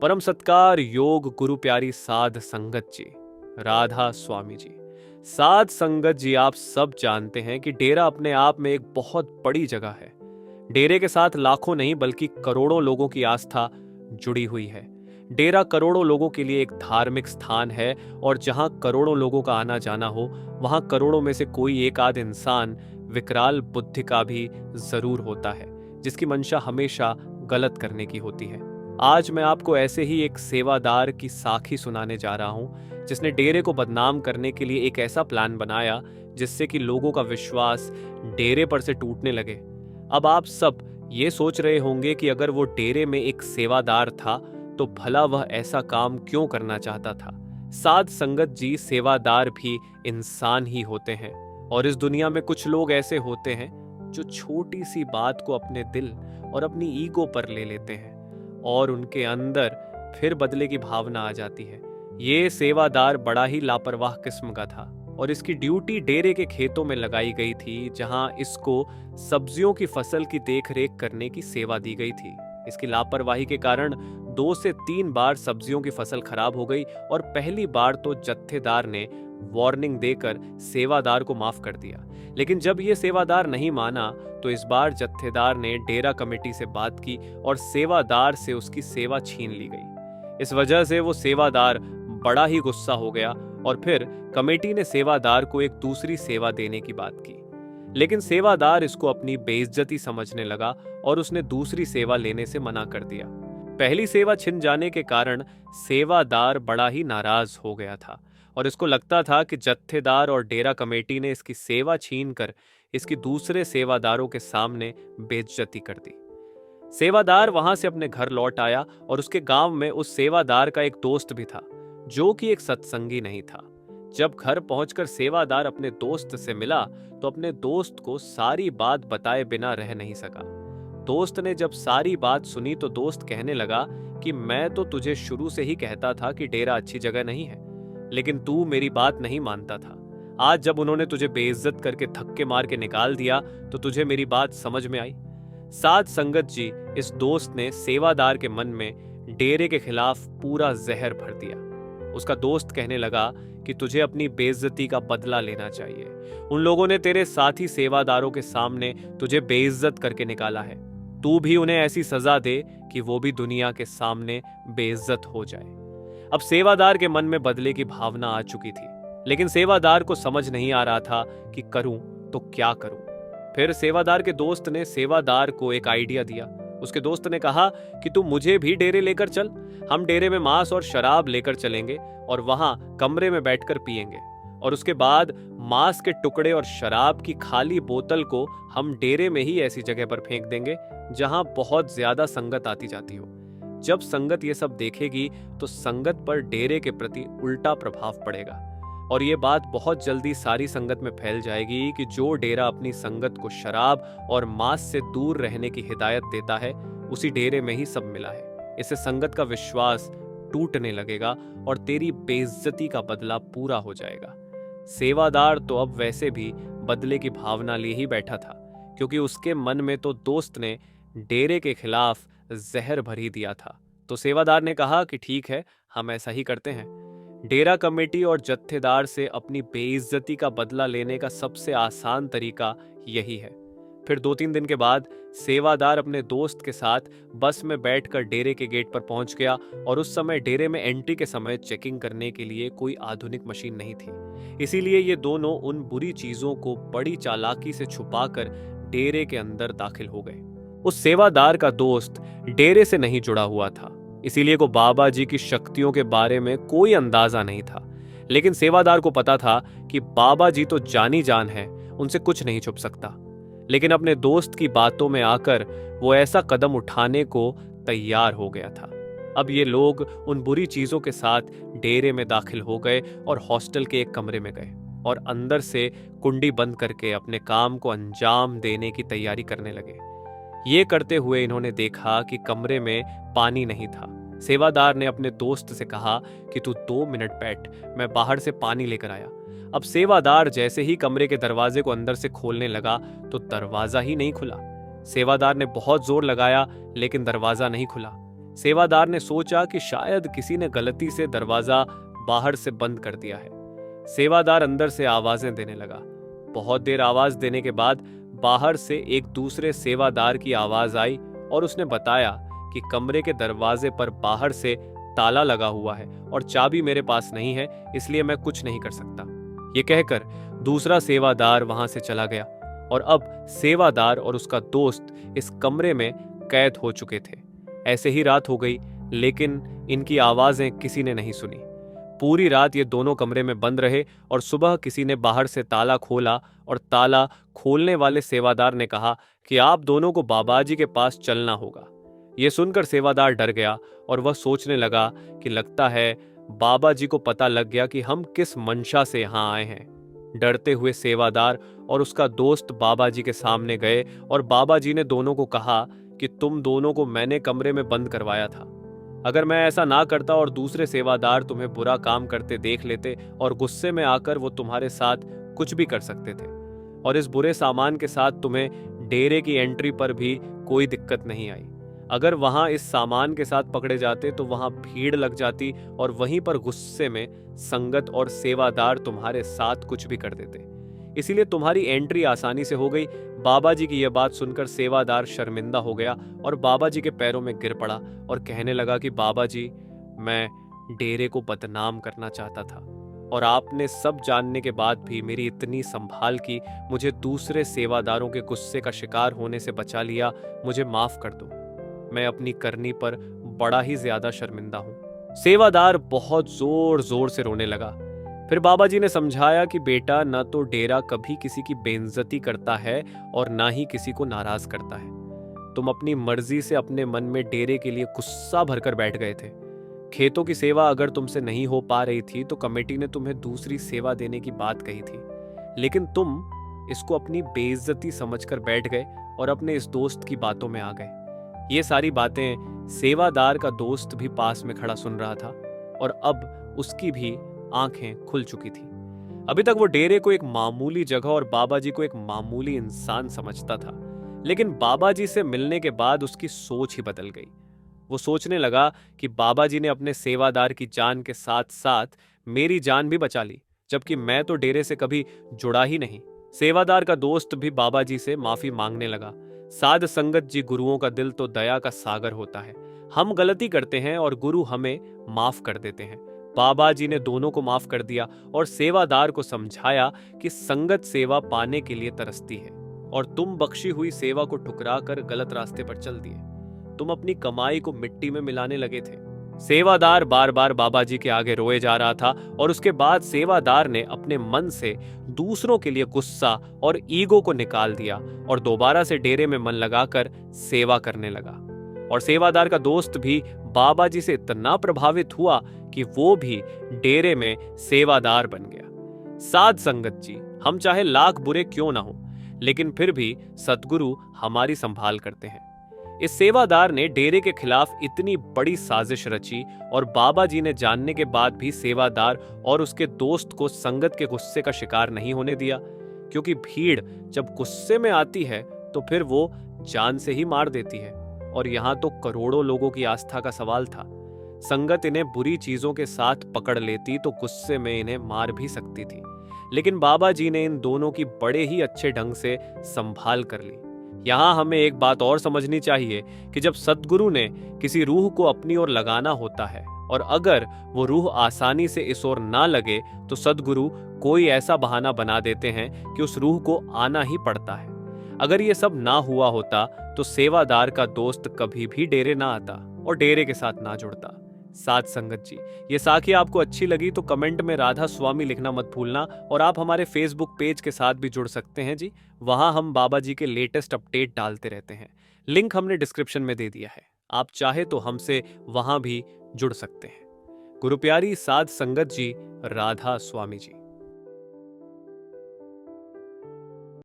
परम सत्कार योग गुरु प्यारी साध संगत जी, राधा स्वामी जी। साध संगत जी, आप सब जानते हैं कि डेरा अपने आप में एक बहुत बड़ी जगह है। डेरे के साथ लाखों नहीं बल्कि करोड़ों लोगों की आस्था जुड़ी हुई है। डेरा करोड़ों लोगों के लिए एक धार्मिक स्थान है और जहां करोड़ों लोगों का आना जाना हो, वहां करोड़ों में से कोई एक आध इंसान विकराल बुद्धि का भी जरूर होता है, जिसकी मंशा हमेशा गलत करने की होती है। आज मैं आपको ऐसे ही एक सेवादार की साखी सुनाने जा रहा हूं, जिसने डेरे को बदनाम करने के लिए एक ऐसा प्लान बनाया जिससे कि लोगों का विश्वास डेरे पर से टूटने लगे। अब आप सब ये सोच रहे होंगे कि अगर वो डेरे में एक सेवादार था तो भला वह ऐसा काम क्यों करना चाहता था। साध संगत जी, सेवादार भी इंसान ही होते हैं और इस दुनिया में कुछ लोग ऐसे होते हैं जो छोटी सी बात को अपने दिल और अपनी ईगो पर ले लेते हैं और उनके अंदर फिर बदले की भावना आ जाती है। ये सेवादार बड़ा ही लापरवाह किस्म का था और इसकी ड्यूटी डेरे के खेतों में लगाई गई थी, जहां इसको सब्जियों की फसल की देखरेख करने की सेवा दी गई थी। इसकी लापरवाही के कारण 2 से 3 बार सब्जियों की फसल खराब हो गई और पहली बार तो जत्थेदार ने वार्निंग देकर सेवादार को माफ कर दिया। लेकिन जब ये सेवादार नहीं माना तो इस बार जत्थेदार ने डेरा कमेटी से बात की और सेवादार से उसकी सेवा छीन ली गई। इस वजह से वो सेवादार बड़ा ही गुस्सा हो गया और फिर कमेटी ने सेवादार को एक दूसरी सेवा देने की बात की। लेकिन सेवादार इसको अपनी बेइज्जती समझने लगा और उसने दूसरी सेवा लेने से मना कर दिया। पहली सेवा छिन जाने के कारण सेवादार बड़ा ही नाराज हो गया था और इसको लगता था कि जत्थेदार और डेरा कमेटी ने इसकी सेवा छीन कर इसकी दूसरे सेवादारों के सामने बेइज्जती कर दी। सेवादार वहां से अपने घर लौट आया और उसके गांव में उस सेवादार का एक दोस्त भी था, जो कि एक सत्संगी नहीं था। जब घर पहुंचकर सेवादार अपने दोस्त से मिला तो अपने दोस्त को सारी बात बताए बिना रह नहीं सका। दोस्त ने जब सारी बात सुनी तो दोस्त कहने लगा कि मैं तो तुझे शुरू से ही कहता था कि डेरा अच्छी जगह नहीं है, लेकिन तू मेरी बात नहीं मानता था। आज जब उन्होंने तुझे बेइज्जत करके धक्के मार के निकाल दिया तो तुझे मेरी बात समझ में आई। साध संगत जी, इस दोस्त ने सेवादार के मन में डेरे के खिलाफ पूरा जहर भर दिया। उसका दोस्त कहने लगा कि तुझे अपनी बेइज्जती का बदला लेना चाहिए। उन लोगों ने तेरे साथी सेवादारों के सामने तुझे बेइज्जत करके निकाला है। तू भी उन्हें ऐसी सजा दे कि वो भी दुनिया के सामने बेइज्जत हो जाए। अब सेवादार के मन में बदले की भावना आ चुकी थी, लेकिन सेवादार को समझ नहीं आ रहा था कि करूं तो क्या करूं। फिर सेवादार के दोस्त ने सेवादार को एक आइडिया दिया। उसके दोस्त ने कहा कि तू मुझे भी डेरे लेकर चल। हम डेरे में मांस और शराब लेकर चलेंगे और वहां कमरे में बैठकर पिएंगे और उसके बाद मांस के टुकड़े और शराब की खाली बोतल को हम डेरे में ही ऐसी जगह पर फेंक देंगे जहां बहुत ज्यादा संगत आती जाती हो। जब संगत ये सब देखेगी तो संगत पर डेरे के प्रति उल्टा प्रभाव पड़ेगा और ये बात बहुत जल्दी सारी संगत में फैल जाएगी कि जो डेरा अपनी संगत को शराब और मांस से दूर रहने की हिदायत देता है, उसी डेरे में ही सब मिला है। इससे संगत का विश्वास टूटने लगेगा और तेरी बेइज्जती का बदला पूरा हो जाएगा। सेवादार तो अब वैसे भी बदले की भावना लिए ही बैठा था, क्योंकि उसके मन में तो दोस्त ने डेरे के खिलाफ जहर भर ही दिया था। तो सेवादार ने कहा कि ठीक है, हम ऐसा ही करते हैं। डेरा कमेटी और जत्थेदार से अपनी बेइज्जती का बदला लेने का सबसे आसान तरीका यही है। फिर 2-3 दिन के बाद सेवादार अपने दोस्त के साथ बस में बैठकर डेरे के गेट पर पहुंच गया और उस समय डेरे में एंट्री के समय चेकिंग करने के लिए कोई आधुनिक मशीन नहीं थी। इसीलिए ये दोनों उन बुरी चीजों को बड़ी चालाकी से छुपाकर डेरे के अंदर दाखिल हो गए। उस सेवादार का दोस्त डेरे से नहीं जुड़ा हुआ था, इसीलिए को बाबा जी की शक्तियों के बारे में कोई अंदाजा नहीं था। लेकिन सेवादार को पता था कि बाबा जी तो जानी जान है, उनसे कुछ नहीं छुप सकता। लेकिन अपने दोस्त की बातों में आकर वो ऐसा कदम उठाने को तैयार हो गया था। अब ये लोग उन बुरी चीजों के साथ डेरे में दाखिल हो गए और हॉस्टल के एक कमरे में गए और अंदर से कुंडी बंद करके अपने काम को अंजाम देने की तैयारी करने लगे। ये करते हुए इन्होंने देखा कि कमरे में पानी नहीं था। सेवादार ने अपने दोस्त से कहा कि तू 2 मिनट बैठ, मैं बाहर से पानी लेकर आया। अब सेवादार जैसे ही कमरे के दरवाजे को अंदर से खोलने लगा तो दरवाजा ही नहीं खुला। सेवादार ने बहुत जोर लगाया लेकिन दरवाजा नहीं खुला। सेवादार ने सोचा कि शायद किसी ने गलती से दरवाजा बाहर से बंद कर दिया है। सेवादार अंदर से आवाजें देने लगा। बहुत देर आवाज देने के बाद बाहर से एक दूसरे सेवादार की आवाज आई और उसने बताया कि कमरे के दरवाजे पर बाहर से ताला लगा हुआ है और चाबी मेरे पास नहीं है, इसलिए मैं कुछ नहीं कर सकता। ये कहकर दूसरा सेवादार वहां से चला गया और अब सेवादार और उसका दोस्त इस कमरे में कैद हो चुके थे। ऐसे ही रात हो गई, लेकिन इनकी आवाजें किसी ने नहीं सुनी। पूरी रात ये दोनों कमरे में बंद रहे और सुबह किसी ने बाहर से ताला खोला और ताला खोलने वाले सेवादार ने कहा कि आप दोनों को बाबाजी के पास चलना होगा। ये सुनकर सेवादार डर गया और वह सोचने लगा कि लगता है बाबाजी को पता लग गया कि हम किस मंशा से यहाँ आए हैं। डरते हुए सेवादार और उसका दोस्त बाबाजी के सामने गए और बाबाजी ने दोनों को कहा कि तुम दोनों को मैंने कमरे में बंद करवाया था। अगर मैं ऐसा ना करता और दूसरे सेवादार तुम्हें बुरा काम करते देख लेते और गुस्से में आकर वो तुम्हारे साथ कुछ भी कर सकते थे, और इस बुरे सामान के साथ तुम्हें डेरे की एंट्री पर भी कोई दिक्कत नहीं आई। अगर वहां इस सामान के साथ पकड़े जाते तो वहां भीड़ लग जाती और वहीं पर गुस्से में संगत और सेवादार तुम्हारे साथ कुछ भी कर देते, इसीलिए तुम्हारी एंट्री आसानी से हो गई। बाबाजी की यह बात सुनकर सेवादार शर्मिंदा हो गया और बाबाजी के पैरों में गिर पड़ा और कहने लगा कि बाबाजी, मैं डेरे को बदनाम करना चाहता था और आपने सब जानने के बाद भी मेरी इतनी संभाल की मुझे दूसरे सेवादारों के गुस्से का शिकार होने से बचा लिया। मुझे माफ कर दो, मैं अपनी करनी पर बड़ा ही ज्यादा शर्मिंदा हूं। सेवादार बहुत जोर जोर से रोने लगा। फिर बाबाजी ने समझाया कि बेटा, न तो डेरा कभी किसी की बेइज्जती करता है और ना ही किसी को नाराज करता है। तुम अपनी मर्जी से अपने मन में डेरे के लिए गुस्सा भरकर बैठ गए थे। खेतों की सेवा अगर तुमसे नहीं हो पा रही थी तो कमेटी ने तुम्हें दूसरी सेवा देने की बात कही थी, लेकिन तुम इसको अपनी बेइज्जती समझकर बैठ गए और अपने इस दोस्त की बातों में आ गए। ये सारी बातें सेवादार का दोस्त भी पास में खड़ा सुन रहा था और अब उसकी भी आंखें खुल चुकी थी। अभी तक वो डेरे को एक मामूली जगह और बाबाजी को एक मामूली इंसान समझता था, लेकिन बाबाजी से मिलने के बाद उसकी सोच ही बदल गई। वो सोचने लगा कि बाबाजी ने अपने सेवादार की जान के साथ साथ मेरी जान भी बचा ली, जबकि मैं तो डेरे से कभी जुड़ा ही नहीं। सेवादार का दोस्त भी बाबाजी से माफी मांगने लगा। साध संगत जी, गुरुओं का दिल तो दया का सागर होता है। हम गलती करते हैं और गुरु हमें माफ कर देते हैं। बाबाजी ने दोनों को माफ कर दिया और सेवादार को समझाया कि संगत सेवा पाने के लिए तरसती है और तुम बख्शी हुई सेवा को ठुकरा कर गलत रास्ते पर चल दिए। तुम अपनी कमाई को मिट्टी में मिलाने लगे थे। सेवादार बार बार बाबाजी के आगे रोए जा रहा था और उसके बाद सेवादार ने अपने मन से दूसरों के लिए गुस्सा और ईगो को निकाल दिया और दोबारा से डेरे में मन लगाकर सेवा करने लगा। और सेवादार का दोस्त भी बाबाजी से इतना प्रभावित हुआ कि वो भी डेरे में सेवादार बन गया। साध संगत जी, हम चाहे लाख बुरे क्यों ना हो, लेकिन फिर भी सतगुरु हमारी संभाल करते हैं। इस सेवादार ने डेरे के खिलाफ इतनी बड़ी साजिश रची और बाबाजी ने जानने के बाद भी सेवादार और उसके दोस्त को संगत के गुस्से का शिकार नहीं होने दिया, क्योंकि भीड़ जब गुस्से में आती है तो फिर वो जान से ही मार देती है। और यहाँ तो करोड़ों लोगों की आस्था का सवाल था। संगत इन्हें बुरी चीजों के साथ पकड़ लेती तो गुस्से में इन्हें मार भी सकती थी, लेकिन बाबाजी ने इन दोनों की बड़े ही अच्छे ढंग से संभाल कर ली। यहाँ हमें एक बात और समझनी चाहिए कि जब सद्गुरु ने किसी रूह को अपनी ओर लगाना होता है और अगर वो रूह आसानी से इस ओर ना लगे तो सद्गुरु कोई ऐसा बहाना बना देते हैं कि उस रूह को आना ही पड़ता है। अगर ये सब ना हुआ होता तो सेवादार का दोस्त कभी भी डेरे ना आता और डेरे के साथ ना जुड़ता। साध संगत जी, ये साखी आपको अच्छी लगी तो कमेंट में राधा स्वामी लिखना मत भूलना। और आप हमारे फेसबुक पेज के साथ भी जुड़ सकते हैं जी, वहां हम बाबा जी के लेटेस्ट अपडेट डालते रहते हैं। लिंक हमने डिस्क्रिप्शन में दे दिया है, आप चाहे तो हमसे वहां भी जुड़ सकते हैं। गुरु प्यारी साध संगत जी, राधा स्वामी जी।